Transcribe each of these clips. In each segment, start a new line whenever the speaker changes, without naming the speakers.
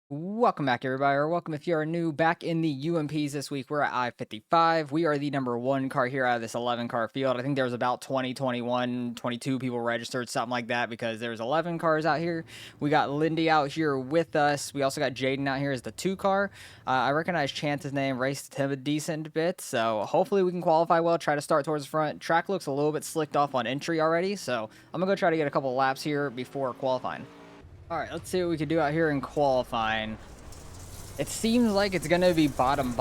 Welcome back, everybody, or welcome if you are new back in the UMPs this week. We're at I-55. We are the number one car here out of this 11 car field. I think there was about 20, 21, 22 people registered, something like that, because there's 11 cars out here. We got Lindy out here with us. We also got Jaden out here as the 2 car. I recognize Chance's name, raced him a decent bit, so hopefully we can qualify well, try to start towards the front. Track looks a little bit slicked off on entry already, so I'm going to go try to get a couple laps here before qualifying. All right, let's see what we can do out here in qualifying. It seems like it's going to be bottom,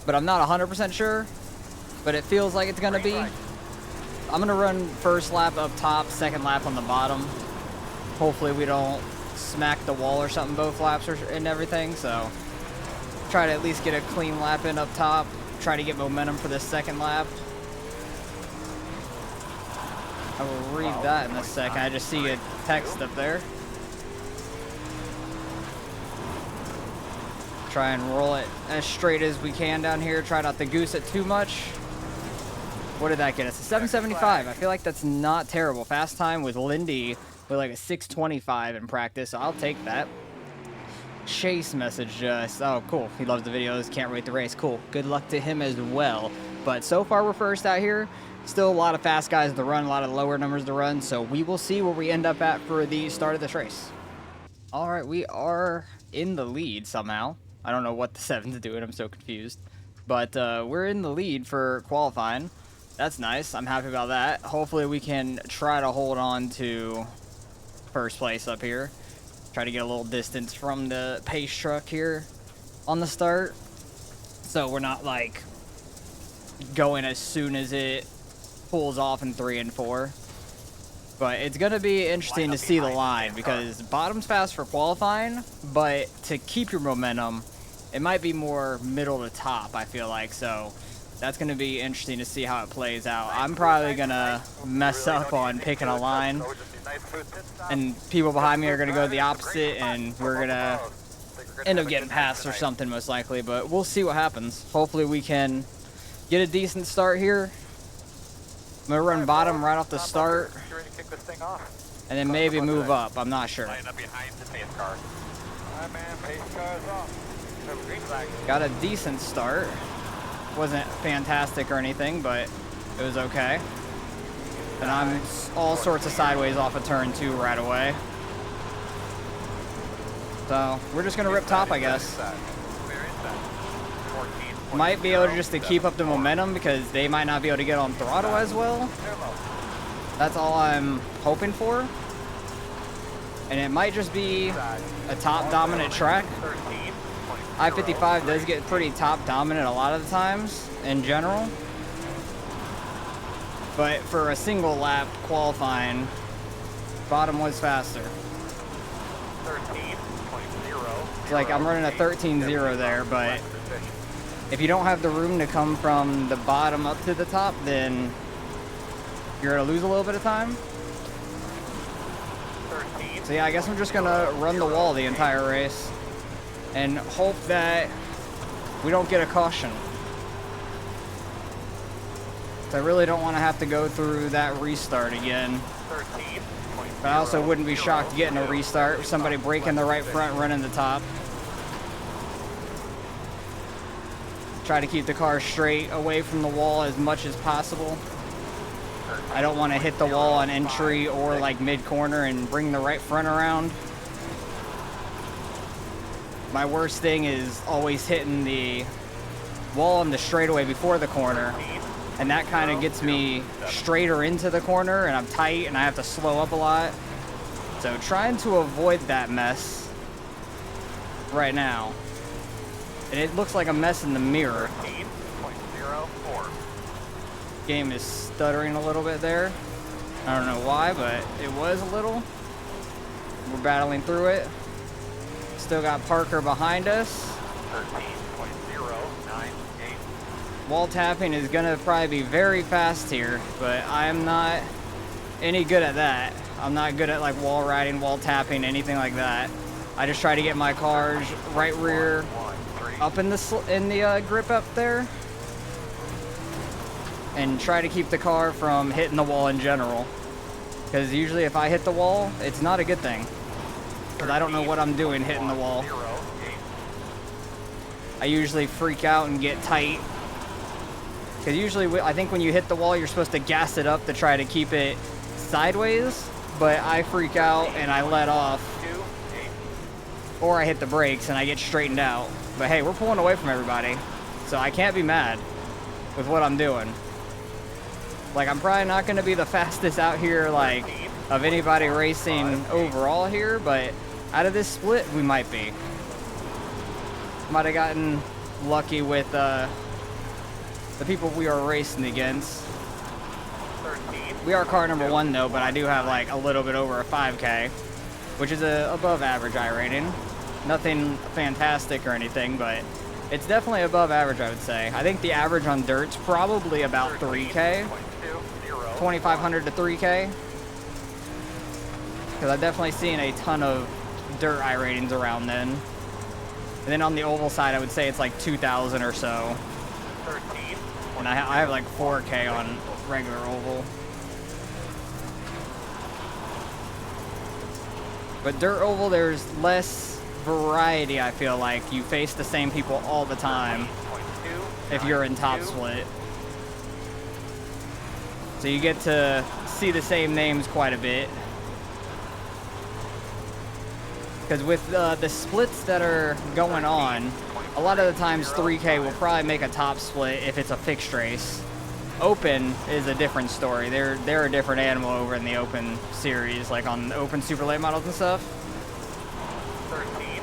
but I'm not 100% sure. But it feels like it's going to be. I'm going to run first lap up top, second lap on the bottom. Hopefully we don't smack the wall or something both laps and everything. So try to at least get a clean lap in up top. Try to get momentum for this second lap. I will read that in a second. I just see a text up there. Try and roll it as straight as we can down here. Try not to goose it too much. What did that get us? A 775. I feel like that's not terrible. Fast time with Lindy with like a 625 in practice, so I'll take that. Chase messaged us. Oh, cool. He loves the videos. Can't wait to race. Cool. Good luck to him as well. But so far, we're first out here. Still a lot of fast guys to run, a lot of lower numbers to run, so we will see where we end up at for the start of this race. All right, we are in the lead somehow. I don't know what the 7's doing. I'm so confused. But we're in the lead for qualifying. That's nice. I'm happy about that. Hopefully we can try to hold on to first place up here. Try to get a little distance from the pace truck here on the start. So we're not like going as soon as it pulls off in 3 and 4. But it's going to be interesting to see the line because bottom's fast for qualifying, but to keep your momentum, it might be more middle to top, I feel like. So that's going to be interesting to see how it plays out. I'm probably going to mess up on picking a line, and people behind me are going to go the opposite, and we're going to end up getting passed or something most likely. But we'll see what happens. Hopefully we can get a decent start here. I'm going to run bottom right off the start, and then maybe move up. I'm not sure. Got a decent start. Wasn't fantastic or anything, but it was okay. And I'm all sorts of sideways off of turn 2 right away. So we're just going to rip top, I guess. Might be able to just to keep up the momentum because they might not be able to get on throttle as well. That's all I'm hoping for. And it might just be a top dominant track. I-55 does get pretty top dominant a lot of the times in general. But for a single lap qualifying, bottom was faster. It's like I'm running a 13.0 there, but if you don't have the room to come from the bottom up to the top, then you're going to lose a little bit of time. So yeah, I guess I'm just going to run the wall the entire race and hope that we don't get a caution. So I really don't want to have to go through that restart again. But I also wouldn't be shocked getting a restart with somebody breaking the right front, running the top. Try to keep the car straight away from the wall as much as possible. I don't want to hit the wall on entry or like mid-corner and bring the right front around. My worst thing is always hitting the wall on the straightaway before the corner, and that kind of gets me straighter into the corner, and I'm tight, and I have to slow up a lot. So trying to avoid that mess right now. And it looks like a mess in the mirror. Game is stuttering a little bit there. I don't know why, but it was a little. We're battling through it. Still got Parker behind us. 13.098. Wall tapping is going to probably be very fast here, but I am not any good at that. I'm not good at like wall riding, wall tapping, anything like that. I just try to get my car's right rear up in the grip up there and try to keep the car from hitting the wall in general. Because usually if I hit the wall, it's not a good thing. Because I don't know what I'm doing hitting the wall. I usually freak out and get tight. Because usually, I think when you hit the wall, you're supposed to gas it up to try to keep it sideways. But I freak out and I let off. Or I hit the brakes and I get straightened out. But hey, we're pulling away from everybody. So I can't be mad with what I'm doing. Like, I'm probably not going to be the fastest out here, like, of anybody racing overall here. But out of this split, we might be. Might have gotten lucky with the people we are racing against. We are car number 1 though, but I do have like a little bit over a 5K, which is a above average iRating. Nothing fantastic or anything, but it's definitely above average, I would say. I think the average on dirt's probably about 3K, 2,500 to 3K, because I've definitely seen a ton of dirt iRatings around then. And then on the oval side, I would say it's like 2,000 or so. And I have like 4K on regular oval. But dirt oval, there's less variety, I feel like. You face the same people all the time if you're in top split. So you get to see the same names quite a bit. Because with the splits that are going on, a lot of the times 3K will probably make a top split if it's a fixed race. Open is a different story. They're a different animal over in the open series, like on the open super late models and stuff.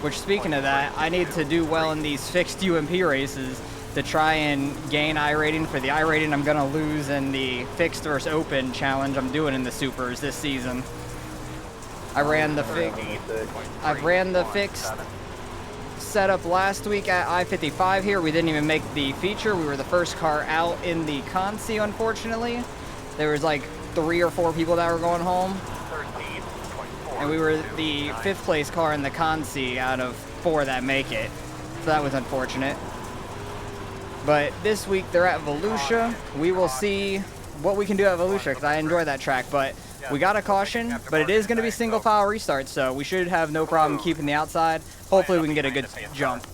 Which, speaking of that, I need to do well in these fixed UMP races to try and gain iRating for the iRating I'm gonna lose in the fixed versus open challenge I'm doing in the supers this season. I ran the fixed setup last week at I-55 here. We didn't even make the feature. We were the first car out in the consi, unfortunately. There was like 3 or 4 people that were going home. And we were the 5th place car in the consi out of 4 that make it. So that was unfortunate. But this week they're at Volusia. We will see what we can do at Volusia because I enjoy that track. But we got a caution, but it is going to be single file restart, so we should have no problem keeping the outside. Hopefully we can get a good jump.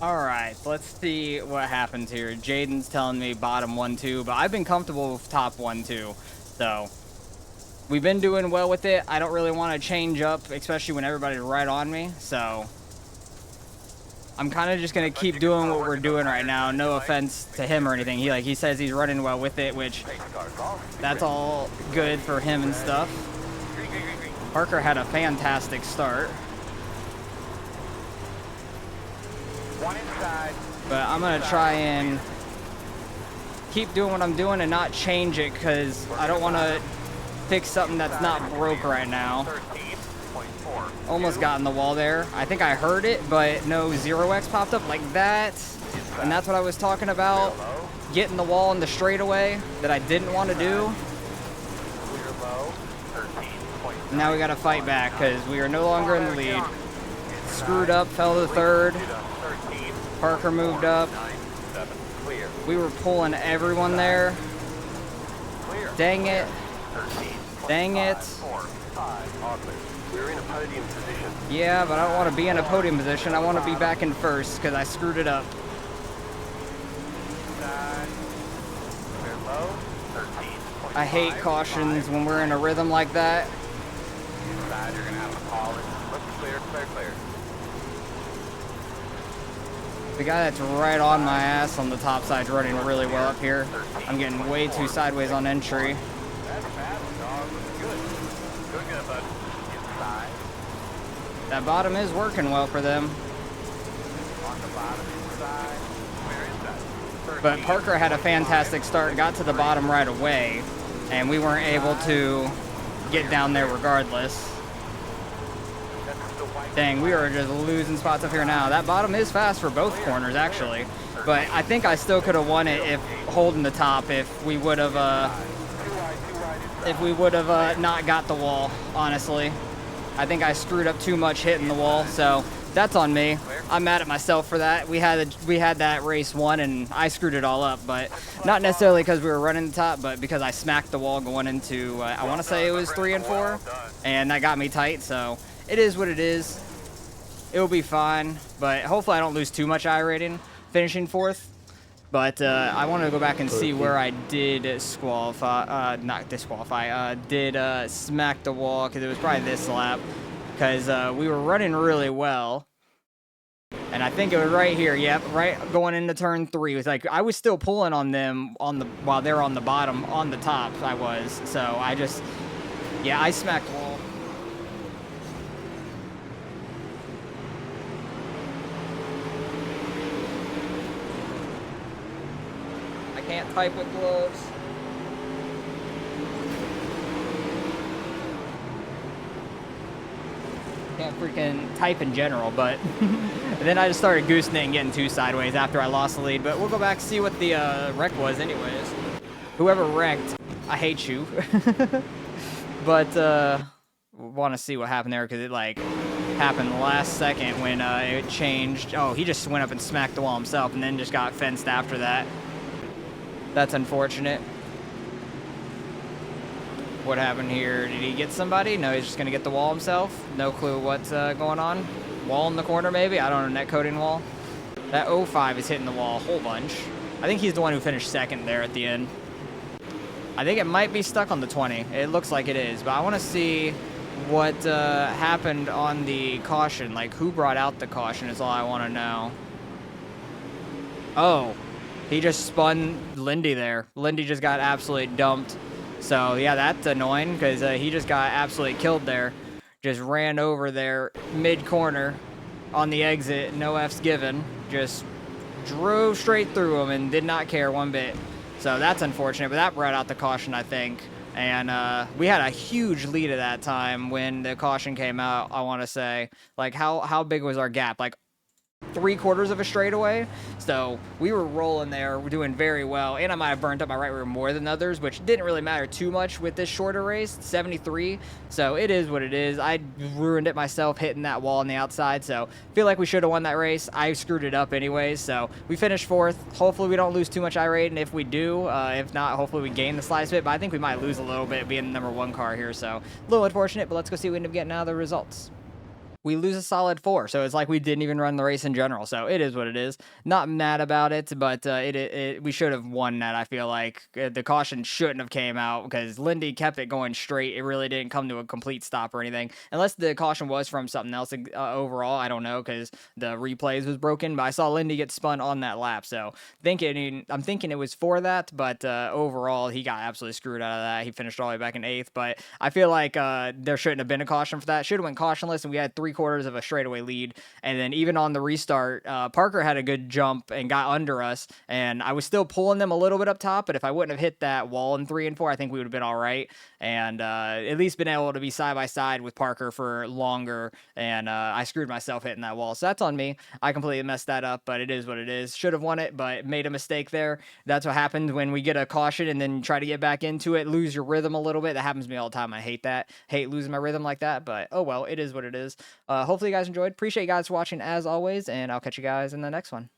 Alright, let's see what happens here. Jaden's telling me bottom 1-2, but I've been comfortable with top 1-2. So we've been doing well with it. I don't really want to change up, especially when everybody's right on me. So I'm kind of just going to keep doing what we're doing right now. No offense to him or anything. He says he's running well with it, which that's all good for him and stuff. Parker had a fantastic start. But I'm going to try and keep doing what I'm doing and not change it because I don't want to fix something that's not broke right now. Almost got in the wall there. I think I heard it, but no 0x popped up like that. And that's what I was talking about. Getting the wall in the straightaway that I didn't want to do. Now we got to fight back because we are no longer in the lead. Screwed up, fell to 3rd. Parker moved up. We were pulling everyone there. Dang it. Dang it. Yeah, but I don't want to be in a podium position. I want to be back in 1st because I screwed it up. I hate cautions when we're in a rhythm like that. The guy that's right on my ass on the top side's running really well up here. I'm getting way too sideways on entry. That bottom is working well for them. But Parker had a fantastic start, got to the bottom right away, and we weren't able to get down there regardless. Dang, we are just losing spots up here now. That bottom is fast for both corners, actually. But I think I still could have won it if holding the top, if we would have not got the wall, honestly. I think I screwed up too much hitting the wall, so that's on me. I'm mad at myself for that. We had that race won, and I screwed it all up, but not necessarily because we were running the top, but because I smacked the wall going into, I want to say it was 3 and 4, and that got me tight, so it is what it is. It'll be fine, but hopefully I don't lose too much I-rating finishing 4th. But I want to go back and see where I did disqualify, not disqualify, did smack the wall, because it was probably this lap, because we were running really well. And I think it was right here, yep, right going into turn 3. It was like, I was still pulling on them while they were on the bottom, on the top, I was. So I just, yeah, I smacked the wall. Can't type with gloves. Can't freaking type in general, but and then I just started goosing it and getting too sideways after I lost the lead. But we'll go back and see what the wreck was anyways. Whoever wrecked, I hate you. But want to see what happened there, because it like happened the last second when it changed. Oh, he just went up and smacked the wall himself and then just got fenced after that. That's unfortunate. What happened here? Did he get somebody? No, he's just going to get the wall himself. No clue what's going on. Wall in the corner, maybe? I don't know, net coating wall. That 05 is hitting the wall a whole bunch. I think he's the one who finished second there at the end. I think it might be stuck on the 20. It looks like it is, but I want to see what happened on the caution. Like, who brought out the caution is all I want to know. Oh. He just spun Lindy there. Lindy just got absolutely dumped. So, yeah, that's annoying, because he just got absolutely killed there. Just ran over there mid-corner on the exit. No F's given. Just drove straight through him and did not care one bit. So that's unfortunate, but that brought out the caution, I think. And we had a huge lead at that time when the caution came out, I want to say. Like, how big was our gap? Like, 3/4 of a straightaway. So we were rolling there. We're doing very well. And I might have burnt up my right rear more than others, which didn't really matter too much with this shorter race, 73. So it is what it is. I ruined it myself hitting that wall on the outside. So feel like we should have won that race. I screwed it up anyways. So we finished 4th. Hopefully we don't lose too much I-rate. And if we do, if not, hopefully we gain the slice bit. But I think we might lose a little bit being the #1 car here. So a little unfortunate, but let's go see what we end up getting out of the results. We lose a solid 4, so it's like we didn't even run the race in general. So it is what it is. Not mad about it, but we should have won that. I feel like the caution shouldn't have came out, because Lindy kept it going straight. It really didn't come to a complete stop or anything, unless the caution was from something else. Overall, I don't know, because the replays was broken. But I saw Lindy get spun on that lap, so I'm thinking it was for that. But overall, he got absolutely screwed out of that. He finished all the way back in 8th. But I feel like there shouldn't have been a caution for that. Should have went cautionless, and we had 3/4 of a straightaway lead. And then even on the restart, Parker had a good jump and got under us, and I was still pulling them a little bit up top, but if I wouldn't have hit that wall in 3 and 4, I think we would have been all right, and at least been able to be side by side with Parker for longer. And I screwed myself hitting that wall, so that's on me. I completely messed that up, but it is what it is. Should have won it, but made a mistake there. That's what happens when we get a caution and then try to get back into it, lose your rhythm a little bit. That happens to me all the time. I hate that. Hate losing my rhythm like that, but oh well, it is what it is. Hopefully you guys enjoyed. Appreciate you guys watching as always, and I'll catch you guys in the next one.